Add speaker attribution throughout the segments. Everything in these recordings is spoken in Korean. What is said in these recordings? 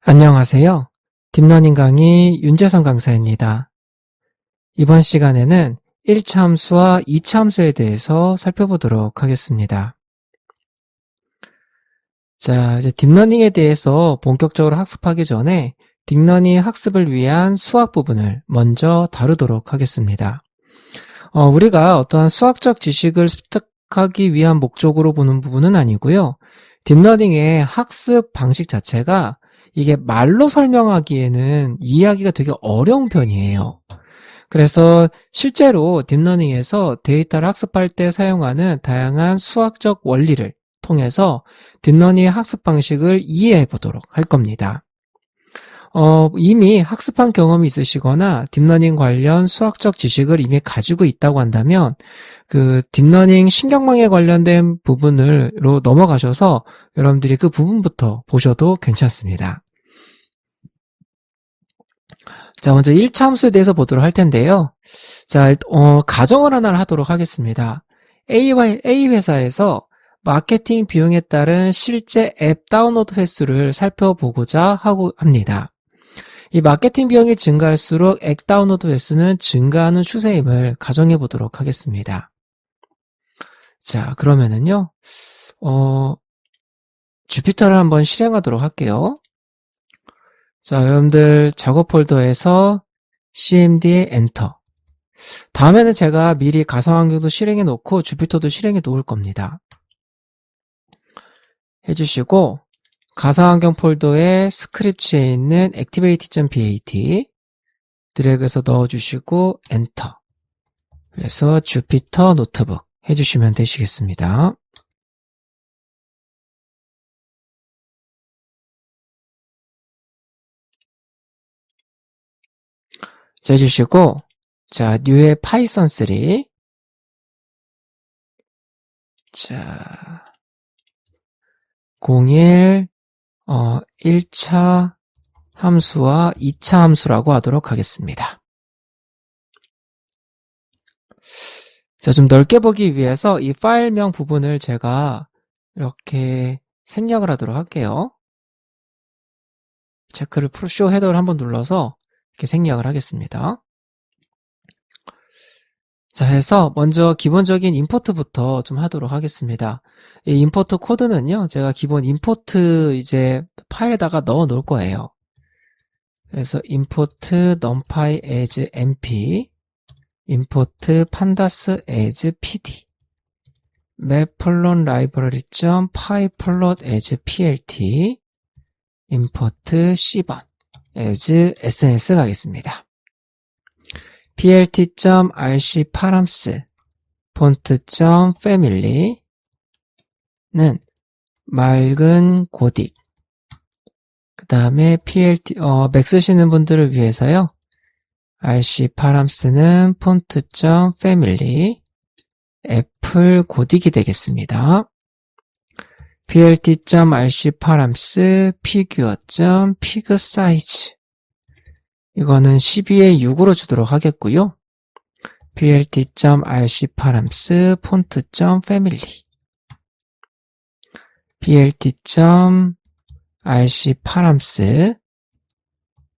Speaker 1: 안녕하세요. 딥러닝 강의 윤재성 강사입니다. 이번 시간에는 1차 함수와 2차 함수에 대해서 살펴보도록 하겠습니다. 자, 이제 딥러닝에 대해서 본격적으로 학습하기 전에 딥러닝 학습을 위한 수학 부분을 먼저 다루도록 하겠습니다. 우리가 어떠한 수학적 지식을 습득하기 위한 목적으로 보는 부분은 아니고요. 딥러닝의 학습 방식 자체가 이게 말로 설명하기에는 이해하기가 되게 어려운 편이에요. 그래서 실제로 딥러닝에서 데이터를 학습할 때 사용하는 다양한 수학적 원리를 통해서 딥러닝의 학습 방식을 이해해 보도록 할 겁니다. 이미 학습한 경험이 있으시거나 딥러닝 관련 수학적 지식을 이미 가지고 있다고 한다면 그 딥러닝 신경망에 관련된 부분으로 넘어가셔서 여러분들이 그 부분부터 보셔도 괜찮습니다. 자, 먼저 1차 함수에 대해서 보도록 할 텐데요. 자, 가정을 하나를 하도록 하겠습니다. A 회사에서 마케팅 비용에 따른 실제 앱 다운로드 횟수를 살펴보고자 하고 합니다. 이 마케팅 비용이 증가할수록 앱 다운로드 횟수는 증가하는 추세임을 가정해 보도록 하겠습니다. 자, 그러면은요, 주피터를 한번 실행하도록 할게요. 자, 여러분들 작업 폴더에서 cmd에 엔터. 다음에는 제가 미리 가상환경도 실행해 놓고 주피터도 실행해 놓을 겁니다. 해주시고 가상환경 폴더에 스크립트에 있는 activate.bat 드래그해서 넣어주시고 엔터. 그래서 주피터 노트북 해주시면 되시겠습니다. 자, 해주시고 자, 뉴의 파이썬 3. 자, 01 1차 함수와 2차 함수라고 하도록 하겠습니다. 자, 좀 넓게 보기 위해서 이 파일명 부분을 제가 이렇게 생략을 하도록 할게요. 체크를 쇼 헤더를 한번 눌러서 이렇게 생략을 하겠습니다. 자, 해서 먼저 기본적인 임포트부터 좀 하도록 하겠습니다. 이 임포트 코드는요, 제가 기본 임포트 이제 파일에다가 넣어 놓을 거예요. 그래서 import numpy as mp, import pandas as pd, matplotlib.pyplot as plt, import c번 as sns 가겠습니다. plt.rc params font.family는 맑은 고딕. 그 다음에 맥 쓰시는 분들을 위해서요. rc params는 font.family 애플 고딕이 되겠습니다. plt.rc params figure.pigsize 이거는 12에 6으로 주도록 하겠고요. plt.rc params font.family plt.rc params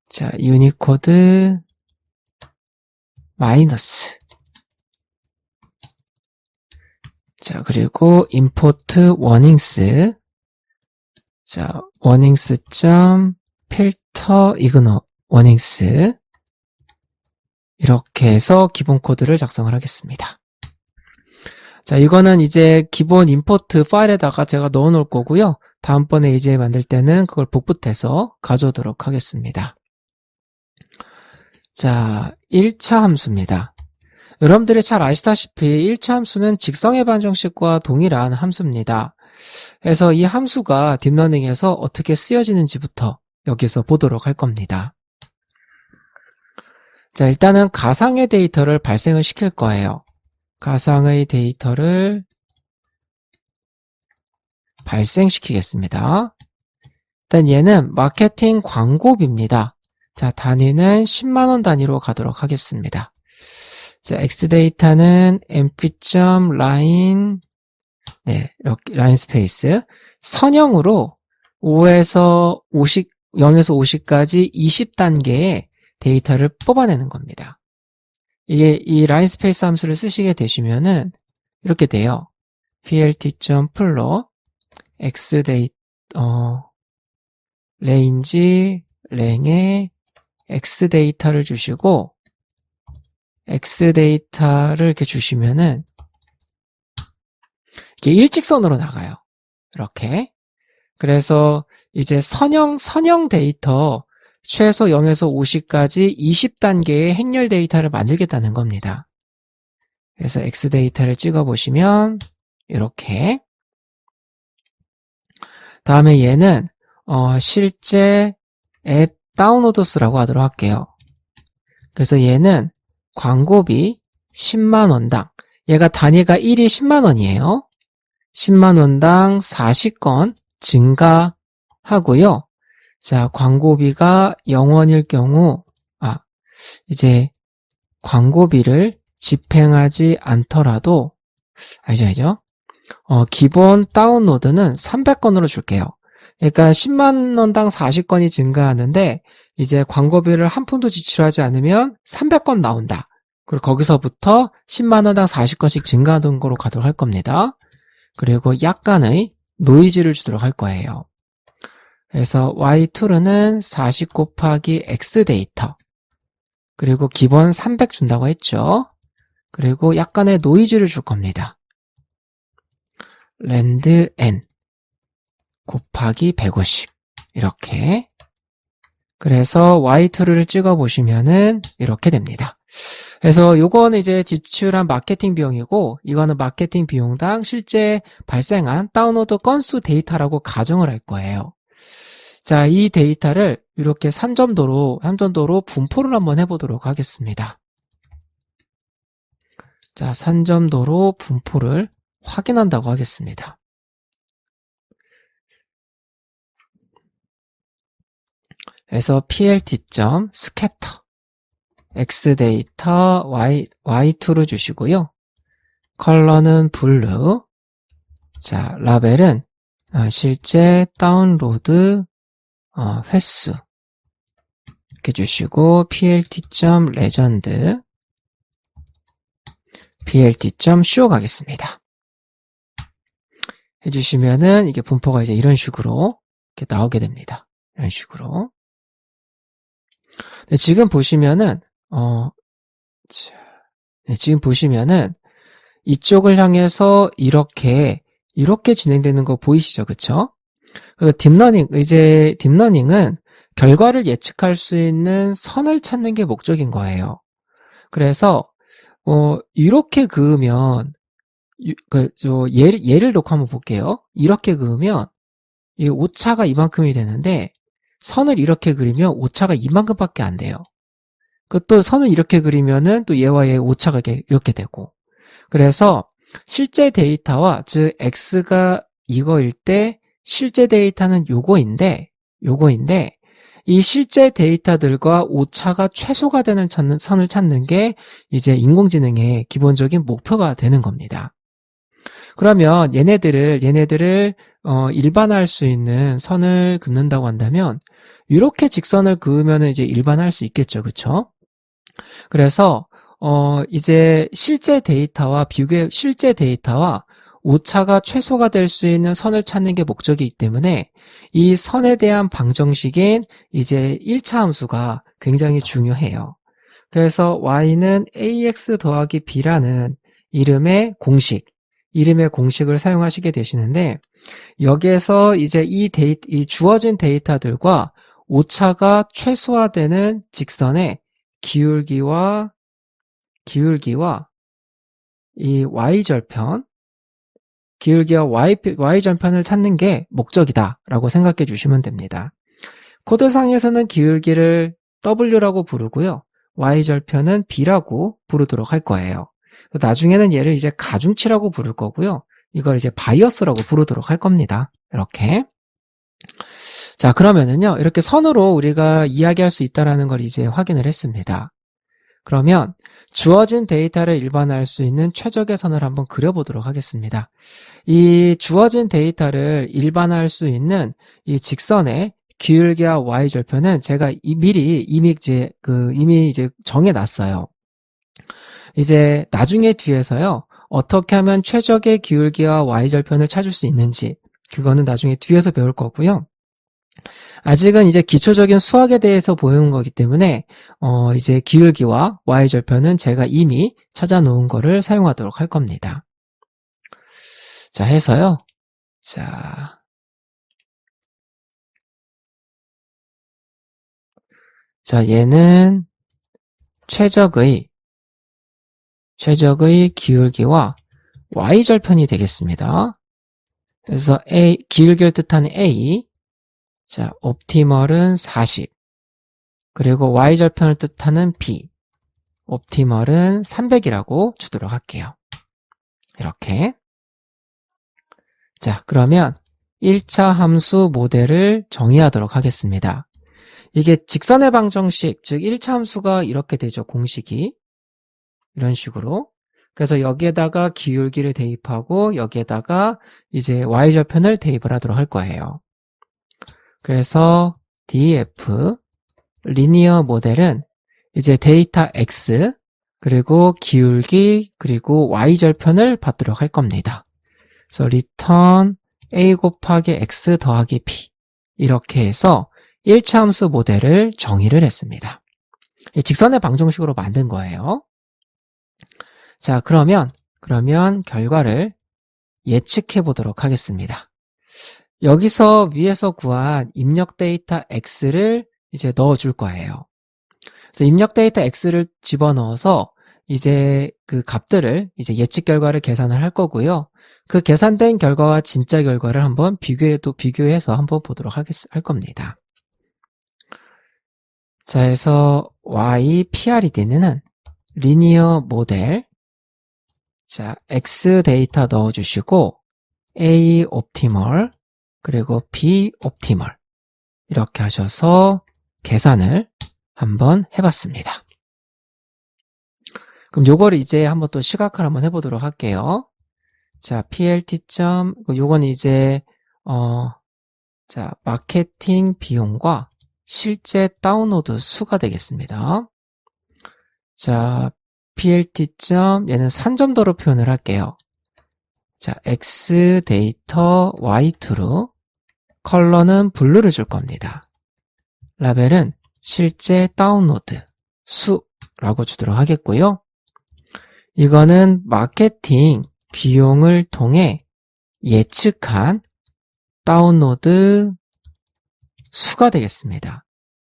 Speaker 1: 자, 유니코드 마이너스 자, 그리고 import warnings 자, warnings.filter ignore warnings 이렇게 해서 기본 코드를 작성을 하겠습니다. 자, 이거는 이제 기본 임포트 파일에다가 제가 넣어 놓을 거고요. 다음번에 이제 만들 때는 그걸 복붙해서 가져오도록 하겠습니다. 자, 1차 함수입니다. 여러분들이 잘 아시다시피 1차 함수는 직성의 반정식과 동일한 함수입니다. 그래서 이 함수가 딥러닝에서 어떻게 쓰여지는지부터 여기서 보도록 할 겁니다. 자, 일단은 가상의 데이터를 발생을 시킬 거예요. 가상의 데이터를 발생시키겠습니다. 일단 얘는 마케팅 광고비입니다. 자, 단위는 10만원 단위로 가도록 하겠습니다. 자, x데이터는 mp.line 네, 이렇게 라인 스페이스 선형으로 5에서 0에서 50까지 20단계의 데이터를 뽑아내는 겁니다. 이게 이 라인 스페이스 함수를 쓰시게 되시면은 이렇게 돼요. plt.flow range 랭에 x 데이터를 주시고 x 데이터를 이렇게 주시면은 이게 일직선으로 나가요. 이렇게. 그래서 이제 선형 데이터 최소 0에서 50까지 20단계의 행렬 데이터를 만들겠다는 겁니다. 그래서 x 데이터를 찍어 보시면 이렇게. 다음에 얘는 실제 앱 다운로드스라고 하도록 할게요. 그래서 얘는 광고비 10만원당, 얘가 단위가 1이 10만원이에요. 10만원당 40건 증가하고요. 자, 광고비가 0원일 경우, 이제 광고비를 집행하지 않더라도, 알죠? 기본 다운로드는 300건으로 줄게요. 그러니까 10만원당 40건이 증가하는데, 이제 광고비를 한 푼도 지출하지 않으면 300건 나온다. 그리고 거기서부터 10만원당 40건씩 증가하는 거로 가도록 할 겁니다. 그리고 약간의 노이즈를 주도록 할 거예요. 그래서 y2는 40 곱하기 x 데이터, 그리고 기본 300 준다고 했죠. 그리고 약간의 노이즈를 줄 겁니다. 랜드 n 곱하기 150 이렇게. 그래서 y2를 찍어 보시면은 이렇게 됩니다. 그래서 요거는 이제 지출한 마케팅 비용이고, 이거는 마케팅 비용당 실제 발생한 다운로드 건수 데이터라고 가정을 할 거예요. 자, 이 데이터를 이렇게 산점도로 분포를 한번 해보도록 하겠습니다. 자, 산점도로 분포를 확인한다고 하겠습니다. 그래서 plt.scatter x 데이터 y2로 주시고요. 컬러는 블루. 자, 라벨은 실제 다운로드 횟수 이렇게 주시고 plt.legend plt.show 가겠습니다. 해주시면은 이게 분포가 이제 이런 식으로 이렇게 나오게 됩니다. 이런 식으로. 네, 지금 보시면은 이쪽을 향해서 이렇게 진행되는 거 보이시죠? 그쵸? 그리고 딥러닝은 결과를 예측할 수 있는 선을 찾는 게 목적인 거예요. 그래서 이렇게 그으면 예를 놓고 한번 볼게요. 이렇게 그으면 이 오차가 이만큼이 되는데, 선을 이렇게 그리면 오차가 이만큼밖에 안 돼요. 또 선을 이렇게 그리면은 또 얘와 얘 오차가 이렇게 되고. 그래서 실제 데이터와, 즉 x가 이거일 때 실제 데이터는 요거인데 이 실제 데이터들과 오차가 최소가 되는 선을 찾는 게 이제 인공지능의 기본적인 목표가 되는 겁니다. 그러면 얘네들을 일반화할 수 있는 선을 긋는다고 한다면 이렇게 직선을 그으면 이제 일반화할 수 있겠죠. 그쵸? 그래서 이제 실제 데이터와 오차가 최소가 될 수 있는 선을 찾는 게 목적이기 때문에 이 선에 대한 방정식인 이제 1차 함수가 굉장히 중요해요. 그래서 y는 ax 더하기 b라는 이름의 공식을 사용하시게 되시는데, 여기에서 이제 이 주어진 데이터들과 오차가 최소화되는 직선의 기울기와 이 y절편, 기울기와 y절편을 찾는 게 목적이다라고 생각해 주시면 됩니다. 코드상에서는 기울기를 w라고 부르고요. y절편은 b라고 부르도록 할 거예요. 나중에는 얘를 이제 가중치라고 부를 거고요. 이걸 이제 바이어스라고 부르도록 할 겁니다. 이렇게. 자, 그러면은요, 이렇게 선으로 우리가 이야기할 수 있다는 걸 이제 확인을 했습니다. 그러면 주어진 데이터를 일반화할 수 있는 최적의 선을 한번 그려보도록 하겠습니다. 이 주어진 데이터를 일반화할 수 있는 이 직선의 기울기와 y절편은 제가 이미 이제 정해놨어요. 이제 나중에 뒤에서요, 어떻게 하면 최적의 기울기와 y절편을 찾을 수 있는지, 그거는 나중에 뒤에서 배울 거고요. 아직은 이제 기초적인 수학에 대해서 보는 거기 때문에, 이제 기울기와 y절편은 제가 이미 찾아놓은 거를 사용하도록 할 겁니다. 자, 해서요. 자, 얘는 최적의 기울기와 y절편이 되겠습니다. 그래서 기울기를 뜻하는 A, 자, 옵티멀은 40, 그리고 y절편을 뜻하는 B, 옵티멀은 300이라고 주도록 할게요. 이렇게. 자, 그러면 1차 함수 모델을 정의하도록 하겠습니다. 이게 직선의 방정식, 즉 1차 함수가 이렇게 되죠. 공식이. 이런 식으로. 그래서 여기에다가 기울기를 대입하고 여기에다가 이제 y절편을 대입을 하도록 할 거예요. 그래서 df 리니어 모델은 이제 데이터 x 그리고 기울기 그리고 y절편을 받도록 할 겁니다. 그래서 return a 곱하기 x 더하기 b 이렇게 해서 1차 함수 모델을 정의를 했습니다. 직선의 방정식으로 만든 거예요. 자, 그러면 결과를 예측해 보도록 하겠습니다. 여기서 위에서 구한 입력 데이터 x를 이제 넣어 줄 거예요. 그래서 입력 데이터 x를 집어넣어서 이제 그 값들을 이제 예측 결과를 계산을 할 거고요. 그 계산된 결과와 진짜 결과를 한번 비교해서 한번 보도록 할 겁니다. 자, 해서 y PRED는 리니어 모델, 자, x 데이터 넣어주시고 a 옵티멀 그리고 b 옵티멀 이렇게 하셔서 계산을 한번 해봤습니다. 그럼 요거를 이제 한번 또 시각화를 한번 해보도록 할게요. 자, plt. 요건 이제 자, 마케팅 비용과 실제 다운로드 수가 되겠습니다. 자, plt. 얘는 산점도로 표현을 할게요. 자, x 데이터 y true, 컬러는 블루를 줄 겁니다. 라벨은 실제 다운로드 수라고 주도록 하겠고요. 이거는 마케팅 비용을 통해 예측한 다운로드 수가 되겠습니다.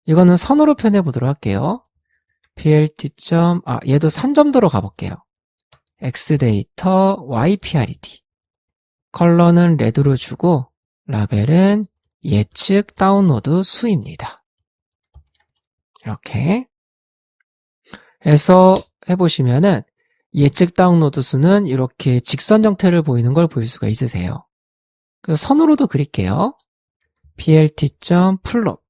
Speaker 1: 이거는 선으로 표현해 보도록 할게요. plt. 얘도 산점도로 가볼게요. x 데이터 y PRED, 컬러는 레드로 주고 라벨은 예측 다운로드 수입니다. 이렇게 해서 해보시면은 예측 다운로드 수는 이렇게 직선 형태를 보이는 걸 볼 수가 있으세요. 그래서 선으로도 그릴게요. plt. plot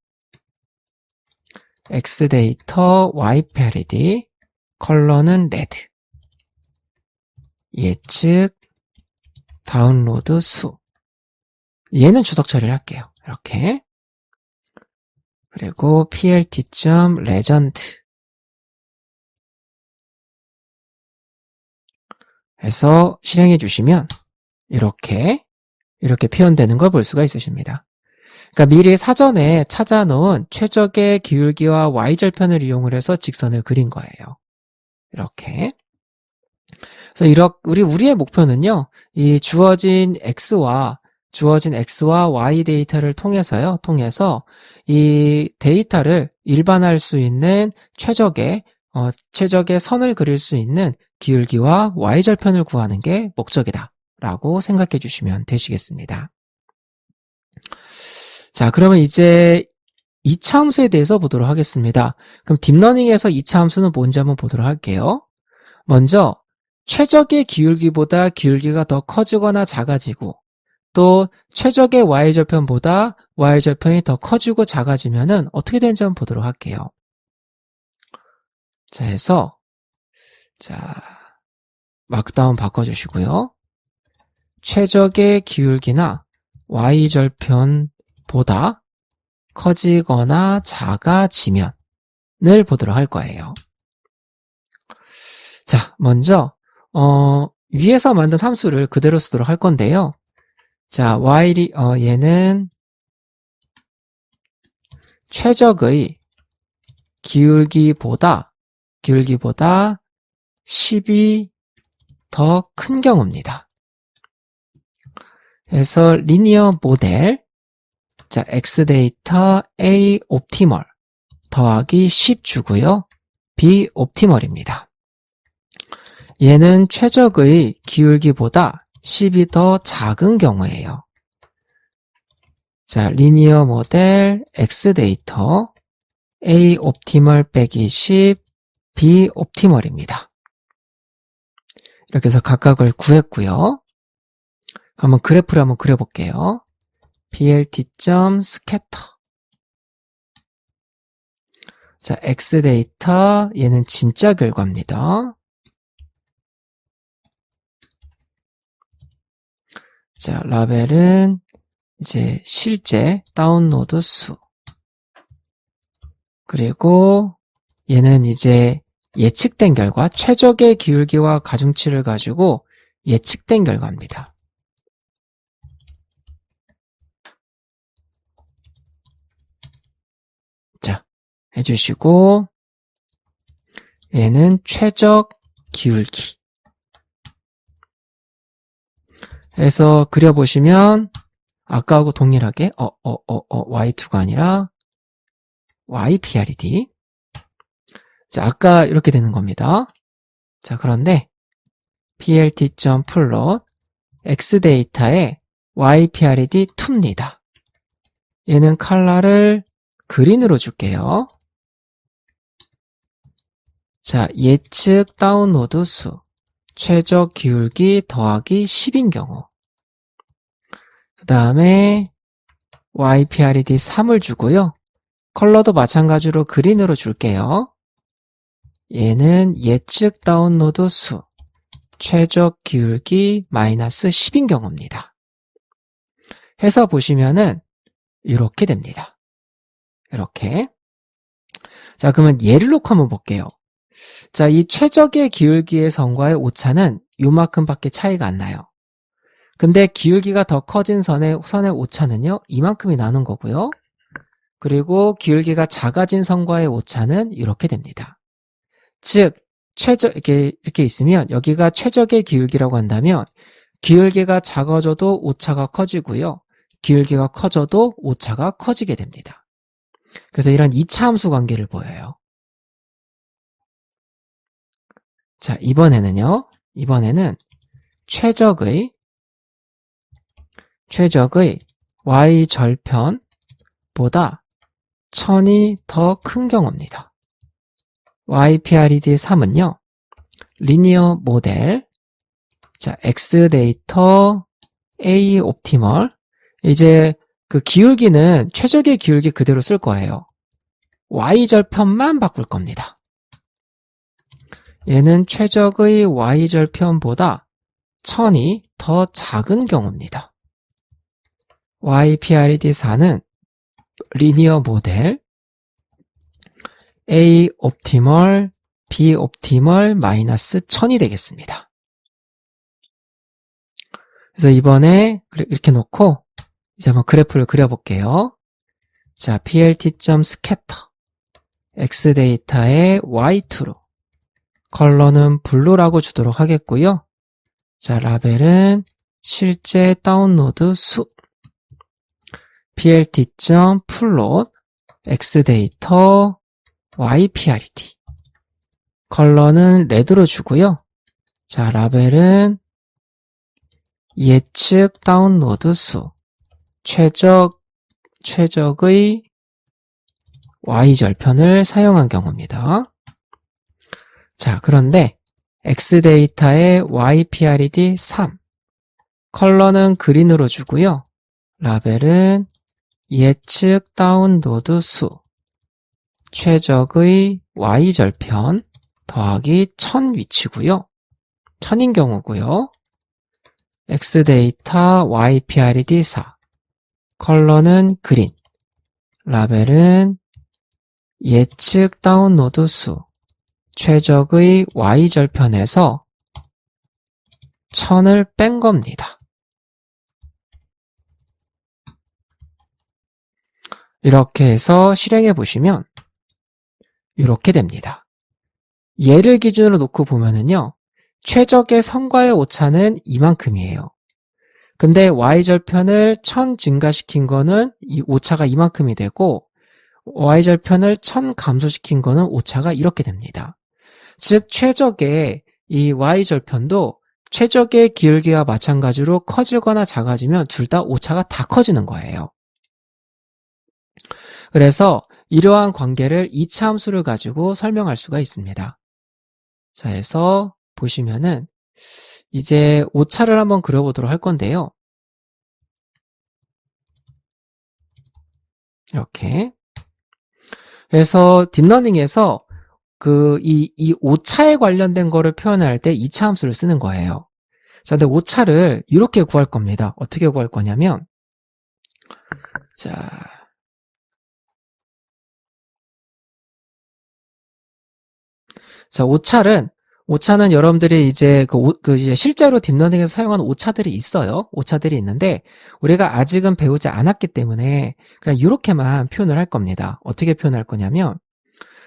Speaker 1: x 데이터 y PRED, 컬러는 레드, 예측 다운로드 수. 얘는 주석 처리를 할게요. 이렇게. 그리고 plt. legend 해서 실행해 주시면 이렇게 표현되는 걸 볼 수가 있으십니다. 그러니까 미리 사전에 찾아놓은 최적의 기울기와 y절편을 이용을 해서 직선을 그린 거예요. 이렇게. 그래서 우리의 목표는요, 이 주어진 x와 y 데이터를 통해서 이 데이터를 일반화할 수 있는 최적의 선을 그릴 수 있는 기울기와 y절편을 구하는 게 목적이다 라고 생각해 주시면 되시겠습니다. 자, 그러면 이제 2차 함수에 대해서 보도록 하겠습니다. 그럼 딥러닝에서 2차 함수는 뭔지 한번 보도록 할게요. 먼저 최적의 기울기보다 기울기가 더 커지거나 작아지고 또 최적의 y절편보다 y절편이 더 커지고 작아지면은 어떻게 되는지 한번 보도록 할게요. 자, 해서 마크다운 바꿔주시고요. 최적의 기울기나 y절편보다 커지거나 작아지면을 보도록 할 거예요. 자, 먼저 위에서 만든 함수를 그대로 쓰도록 할 건데요. 자, while이 얘는 최적의 기울기보다 10이 더 큰 경우입니다. 그래서 리니어 모델, 자, x 데이터 A 옵티멀 더하기 10 주고요. B 옵티멀입니다. 얘는 최적의 기울기보다 10이 더 작은 경우예요. 자, 리니어 모델 x 데이터 A 옵티멀 빼기 10 B 옵티멀입니다. 이렇게 해서 각각을 구했고요. 그러면 그래프를 한번 그려볼게요. blt.scatter. 자, x 데이터 얘는 진짜 결과입니다. 자, 라벨은 이제 실제 다운로드 수. 그리고 얘는 이제 예측된 결과, 최적의 기울기와 가중치를 가지고 예측된 결과입니다. 자, 해주시고 얘는 최적 기울기. 해서 그려보시면 아까하고 동일하게 Y2가 아니라 YPRED. 자, 아까 이렇게 되는 겁니다. 자, 그런데 plt.plot x데이터에 YPRED 2입니다. 얘는 컬러를 그린으로 줄게요. 자, 예측 다운로드 수 최적 기울기 더하기 10인 경우, 그 다음에 YPRED 3을 주고요. 컬러도 마찬가지로 그린으로 줄게요. 얘는 예측 다운로드 수 최적 기울기 마이너스 10인 경우입니다. 해서 보시면은 이렇게 됩니다. 이렇게. 자, 그러면 예를 놓고 한번 볼게요. 자, 이 최적의 기울기의 선과의 오차는 요만큼 밖에 차이가 안 나요. 근데 기울기가 더 커진 선의 오차는요, 이만큼이 나는 거고요. 그리고 기울기가 작아진 선과의 오차는 이렇게 됩니다. 즉, 이렇게 있으면 여기가 최적의 기울기라고 한다면 기울기가 작아져도 오차가 커지고요. 기울기가 커져도 오차가 커지게 됩니다. 그래서 이런 2차 함수 관계를 보여요. 자, 이번에는 최적의 y절편보다 1000이 더 큰 경우입니다. YPRED 3은요, 리니어 모델, 자, x 데이터 A 옵티멀, 이제 그 기울기는 최적의 기울기 그대로 쓸 거예요. y절편만 바꿀 겁니다. 얘는 최적의 y절편보다 1000이 더 작은 경우입니다. YPRED 4는 리니어 모델 A 옵티멀, B 옵티멀 마이너스 1000이 되겠습니다. 그래서 이번에 이렇게 놓고 이제 한번 그래프를 그려볼게요. 자, plt.scatter x 데이터의 y2로 컬러는 블루라고 주도록 하겠고요. 자, 라벨은 실제 다운로드 수 plt.plot x 데이터 YPRED 컬러는 레드로 주고요. 자, 라벨은 예측 다운로드 수 최적의 Y절편을 사용한 경우입니다. 자, 그런데 X데이터의 YPRED 3 컬러는 그린으로 주고요. 라벨은 예측 다운로드 수 최적의 Y절편 더하기 1000 위치고요. 1000인 경우고요. X데이터 YPRED 4 컬러는 그린, 라벨은 예측 다운로드 수, 최적의 Y절편에서 1000을 뺀 겁니다. 이렇게 해서 실행해 보시면 이렇게 됩니다. 얘를 기준으로 놓고 보면은요, 최적의 성과의 오차는 이만큼이에요. 근데 Y절편을 1000 증가시킨 거는 이 오차가 이만큼이 되고, Y절편을 1000 감소시킨 거는 오차가 이렇게 됩니다. 즉, 최적의 이 Y절편도 최적의 기울기와 마찬가지로 커지거나 작아지면 둘 다 오차가 다 커지는 거예요. 그래서 이러한 관계를 이차 함수를 가지고 설명할 수가 있습니다. 자, 해서 보시면은 이제 오차를 한번 그려보도록 할 건데요. 이렇게. 그래서 딥러닝에서 이 오차에 관련된 거를 표현할 때 이차 함수를 쓰는 거예요. 자, 근데 오차를 이렇게 구할 겁니다. 어떻게 구할 거냐면, 자, 오차는 여러분들이 이제 이제 실제로 딥러닝에서 사용하는 오차들이 있어요. 오차들이 있는데, 우리가 아직은 배우지 않았기 때문에 그냥 이렇게만 표현을 할 겁니다. 어떻게 표현할 거냐면,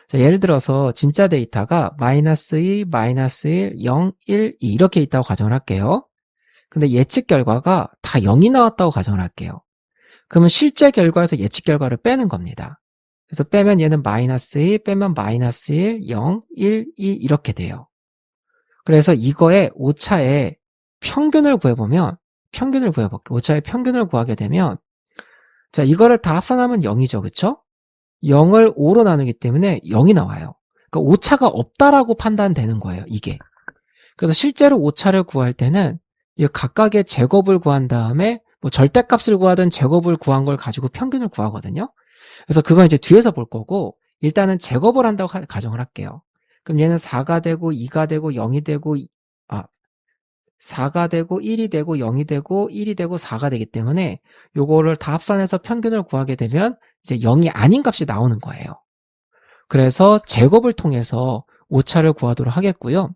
Speaker 1: 자, 예를 들어서 진짜 데이터가 -2, -1, 0, 1, 2 이렇게 있다고 가정을 할게요. 근데 예측 결과가 다 0이 나왔다고 가정을 할게요. 그러면 실제 결과에서 예측 결과를 빼는 겁니다. 그래서 빼면 얘는 -2, 빼면 -1, 0, 1, 2 이렇게 돼요. 그래서 이거의 오차의 평균을 구해볼게요. 오차의 평균을 구하게 되면, 자, 이거를 다 합산하면 0이죠. 그쵸? 0을 5로 나누기 때문에 0이 나와요. 그러니까 오차가 없다라고 판단되는 거예요, 이게. 그래서 실제로 오차를 구할 때는 이 각각의 제곱을 구한 다음에 뭐 절대값을 구하든 제곱을 구한 걸 가지고 평균을 구하거든요. 그래서 그건 이제 뒤에서 볼 거고, 일단은 제곱을 한다고 가정을 할게요. 그럼 얘는 4가 되고 2가 되고 0이 되고 4가 되고 1이 되고 0이 되고 1이 되고 4가 되기 때문에 요거를 다 합산해서 평균을 구하게 되면 이제 0이 아닌 값이 나오는 거예요. 그래서 제곱을 통해서 오차를 구하도록 하겠고요.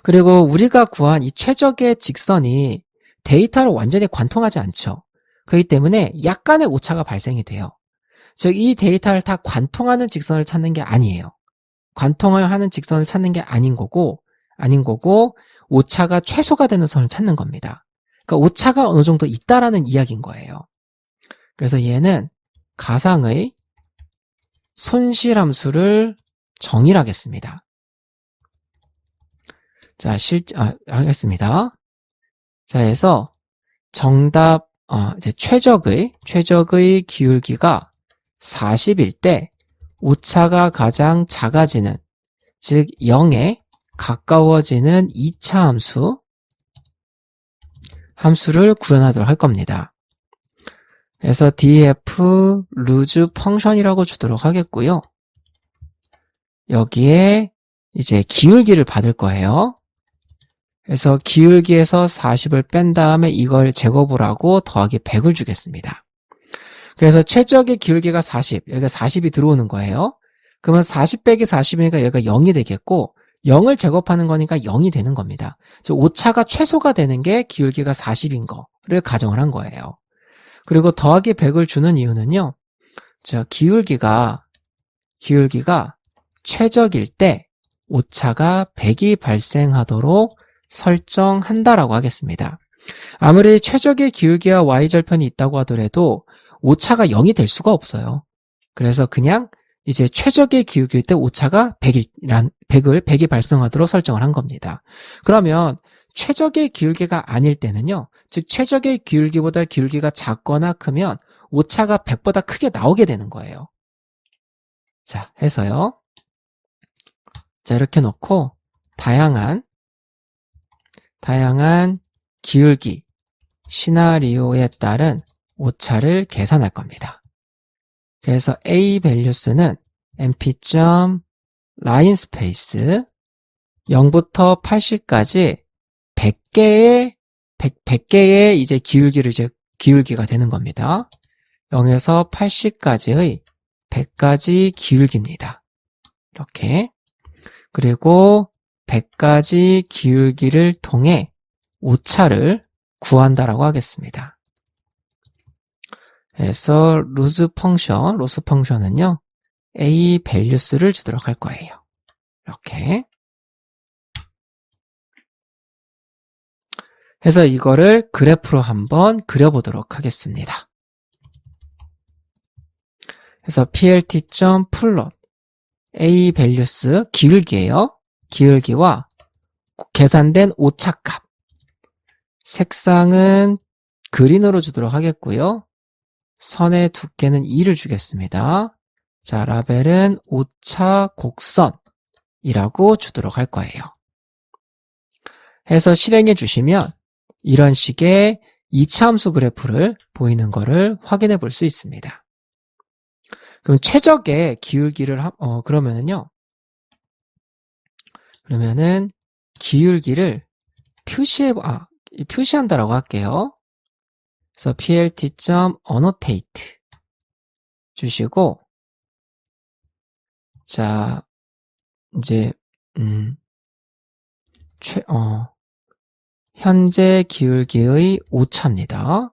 Speaker 1: 그리고 우리가 구한 이 최적의 직선이 데이터를 완전히 관통하지 않죠. 그렇기 때문에 약간의 오차가 발생이 돼요. 즉, 이 데이터를 다 관통하는 직선을 찾는 게 아니에요. 관통을 하는 직선을 찾는 게 아닌 거고, 오차가 최소가 되는 선을 찾는 겁니다. 그러니까 오차가 어느 정도 있다라는 이야기인 거예요. 그래서 얘는 가상의 손실함수를 정의하겠습니다. 자, 하겠습니다. 자, 해서 정답, 이제 최적의 기울기가 40일 때 오차가 가장 작아지는, 즉 0에 가까워지는 2차 함수를 구현하도록 할 겁니다. 그래서 df lose 펑션이라고 주도록 하겠고요. 여기에 이제 기울기를 받을 거예요. 그래서 기울기에서 40을 뺀 다음에 이걸 제곱을 하고 더하기 100을 주겠습니다. 그래서 최적의 기울기가 40, 여기가 40이 들어오는 거예요. 그러면 40 빼기 40이니까 여기가 0이 되겠고, 0을 제곱하는 거니까 0이 되는 겁니다. 즉 오차가 최소가 되는 게 기울기가 40인 거를 가정을 한 거예요. 그리고 더하기 100을 주는 이유는요. 자, 기울기가 최적일 때 오차가 100이 발생하도록 설정한다라고 하겠습니다. 아무리 최적의 기울기와 Y절편이 있다고 하더라도 오차가 0이 될 수가 없어요. 그래서 그냥 이제 최적의 기울기일 때 오차가 100이 발생하도록 설정을 한 겁니다. 그러면 최적의 기울기가 아닐 때는요, 즉 최적의 기울기보다 기울기가 작거나 크면 오차가 100보다 크게 나오게 되는 거예요. 자, 해서요. 자, 이렇게 놓고 다양한 기울기 시나리오에 따른 오차를 계산할 겁니다. 그래서 A values는 np.linspace 0부터 80까지 100개의 이제 기울기가 되는 겁니다. 0에서 80까지의 100가지 기울기입니다. 이렇게. 그리고 100가지 기울기를 통해 오차를 구한다라고 하겠습니다. 그래서 로스 펑션은요, A 밸류스를 주도록 할 거예요. 이렇게. 해서 이거를 그래프로 한번 그려보도록 하겠습니다. 그래서 plt.plot A 밸류스 기울기예요. 기울기와 계산된 오차값. 색상은 그린으로 주도록 하겠고요. 선의 두께는 2를 주겠습니다. 자, 라벨은 오차 곡선이라고 주도록 할 거예요. 해서 실행해 주시면 이런 식의 이차함수 그래프를 보이는 거를 확인해 볼 수 있습니다. 그럼 최적의 기울기를 그러면은 기울기를 표시한다라고 할게요. 그래서 plt.annotate 주시고, 자, 이제 현재 기울기의 오차입니다.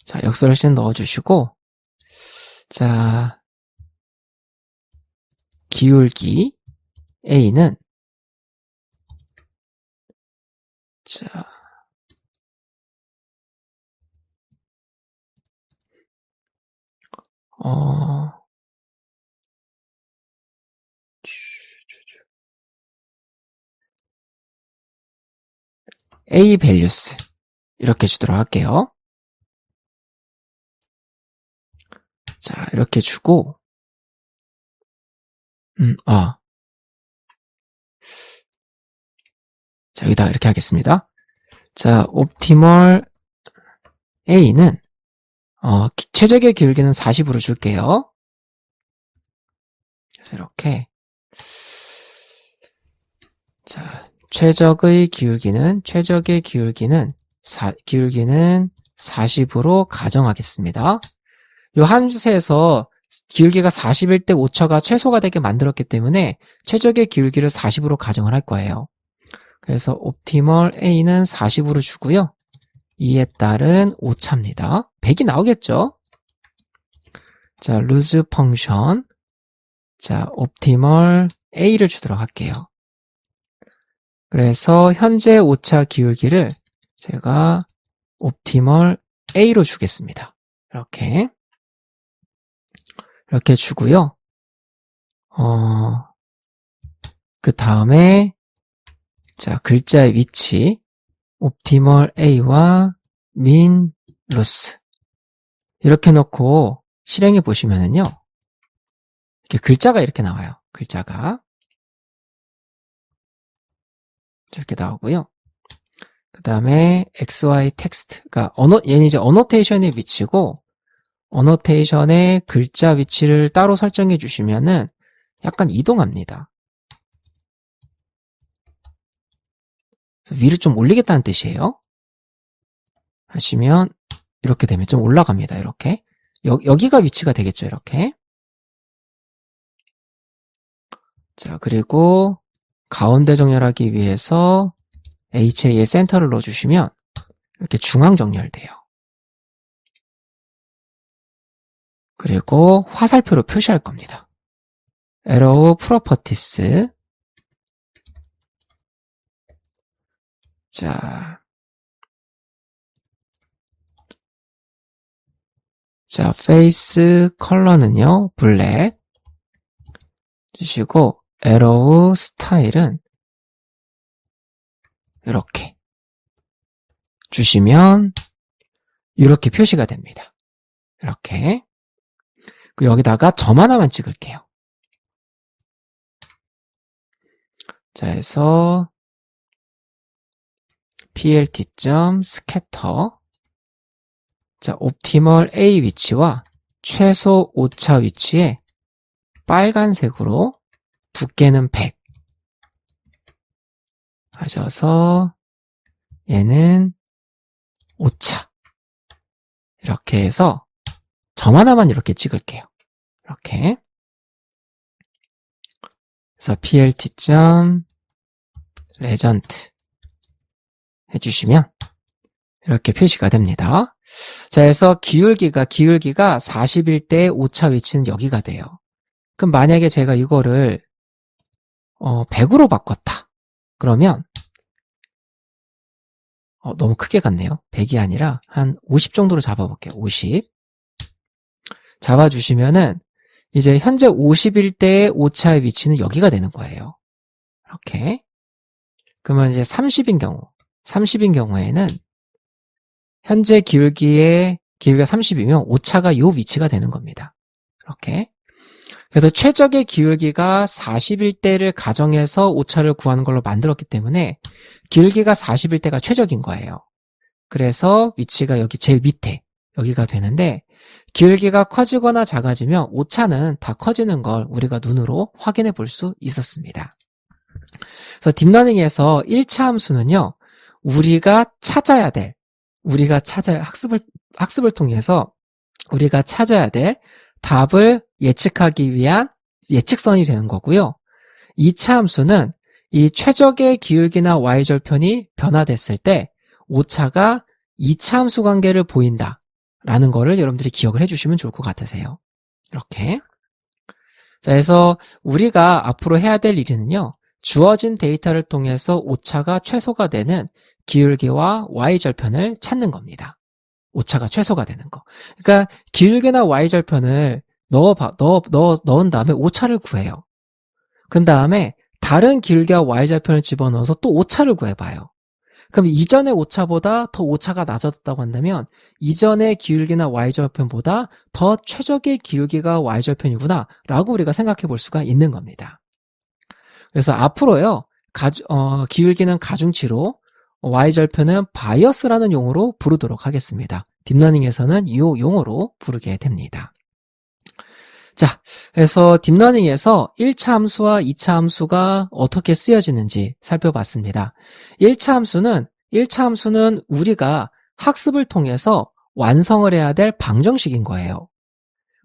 Speaker 1: 자, 역설시 넣어주시고, 자, 기울기 A는, 자, A 밸류스 이렇게 주도록 할게요. 자, 이렇게 주고, 자, 여기다 이렇게 하겠습니다. 자, 옵티멀 A는, 최적의 기울기는 40으로 줄게요. 그래서 이렇게. 자, 최적의 기울기는 40으로 가정하겠습니다. 이 함수에서 기울기가 40일 때 오차가 최소가 되게 만들었기 때문에 최적의 기울기를 40으로 가정을 할 거예요. 그래서 옵티멀 A는 40으로 주고요. 이에 따른 오차입니다. 100이 나오겠죠? 자, 루즈 펑션. 자, 옵티멀 A를 주도록 할게요. 그래서 현재 오차 기울기를 제가 옵티멀 A로 주겠습니다. 이렇게 주고요. 그 다음에 자, 글자의 위치 옵티멀 A와 민 로스 이렇게 넣고 실행해 보시면은요. 이렇게 글자가 이렇게 나와요. 글자가 이렇게 나오고요. 그 다음에 XY 텍스트가 얘는 이제 어노테이션의 위치고 어노테이션의 글자 위치를 따로 설정해 주시면은 약간 이동합니다. 위를 좀 올리겠다는 뜻이에요. 하시면 이렇게 되면 좀 올라갑니다. 이렇게 여기가 위치가 되겠죠. 이렇게. 자, 그리고 가운데 정렬하기 위해서 HA의 센터를 넣어주시면 이렇게 중앙 정렬돼요. 그리고 화살표로 표시할 겁니다. Arrow Properties. 자, 페이스 컬러는요, 블랙 주시고, Arrow 스타일은 이렇게 주시면 이렇게 표시가 됩니다. 이렇게. 그리고 여기다가 점 하나만 찍을게요. 자, 해서 plt.scatter. 자, 옵티멀 A 위치와 최소 오차 위치에 빨간색으로 두께는 100 하셔서 얘는 오차 이렇게 해서 점 하나만 이렇게 찍을게요. 이렇게. 그래서 plt.legend 해주시면 이렇게 표시가 됩니다. 자, 그래서 기울기가 41대 오차 위치는 여기가 돼요. 그럼 만약에 제가 이거를 100으로 바꿨다. 그러면 너무 크게 갔네요. 100이 아니라 한 50 정도로 잡아볼게요. 50 잡아주시면은 이제 현재 51대의 오차의 위치는 여기가 되는 거예요. 이렇게. 그러면 이제 30인 경우에는 현재 기울기가 30이면 오차가 요 위치가 되는 겁니다. 이렇게. 그래서 최적의 기울기가 41대를 가정해서 오차를 구하는 걸로 만들었기 때문에 기울기가 41대가 최적인 거예요. 그래서 위치가 여기 제일 밑에 여기가 되는데 기울기가 커지거나 작아지면 오차는 다 커지는 걸 우리가 눈으로 확인해 볼 수 있었습니다. 그래서 딥러닝에서 1차 함수는요, 우리가 찾아야 학습을 통해서 우리가 찾아야 될 답을 예측하기 위한 예측선이 되는 거고요. 2차 함수는 이 최적의 기울기나 y절편이 변화됐을 때 오차가 2차 함수 관계를 보인다 라는 거를 여러분들이 기억을 해주시면 좋을 것 같으세요. 이렇게. 자, 그래서 우리가 앞으로 해야 될 일은요, 주어진 데이터를 통해서 오차가 최소가 되는 기울기와 y절편을 찾는 겁니다. 오차가 최소가 되는 거. 그러니까 기울기나 y절편을 넣은 다음에 오차를 구해요. 그 다음에 다른 기울기와 y절편을 집어넣어서 또 오차를 구해봐요. 그럼 이전의 오차보다 더 오차가 낮아졌다고 한다면 이전의 기울기나 y절편보다 더 최적의 기울기가 y절편이구나 라고 우리가 생각해 볼 수가 있는 겁니다. 그래서 앞으로요, 기울기는 가중치로 y절편은 바이어스라는 용어로 부르도록 하겠습니다. 딥러닝에서는 이 용어로 부르게 됩니다. 자, 그래서 딥러닝에서 1차 함수와 2차 함수가 어떻게 쓰여지는지 살펴봤습니다. 1차 함수는 우리가 학습을 통해서 완성을 해야 될 방정식인 거예요.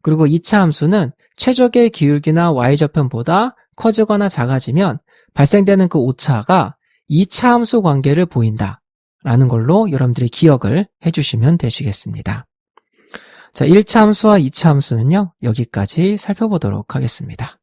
Speaker 1: 그리고 2차 함수는 최적의 기울기나 y절편보다 커지거나 작아지면 발생되는 그 오차가 2차 함수 관계를 보인다 라는 걸로 여러분들이 기억을 해주시면 되시겠습니다. 자, 1차 함수와 2차 함수는요, 여기까지 살펴보도록 하겠습니다.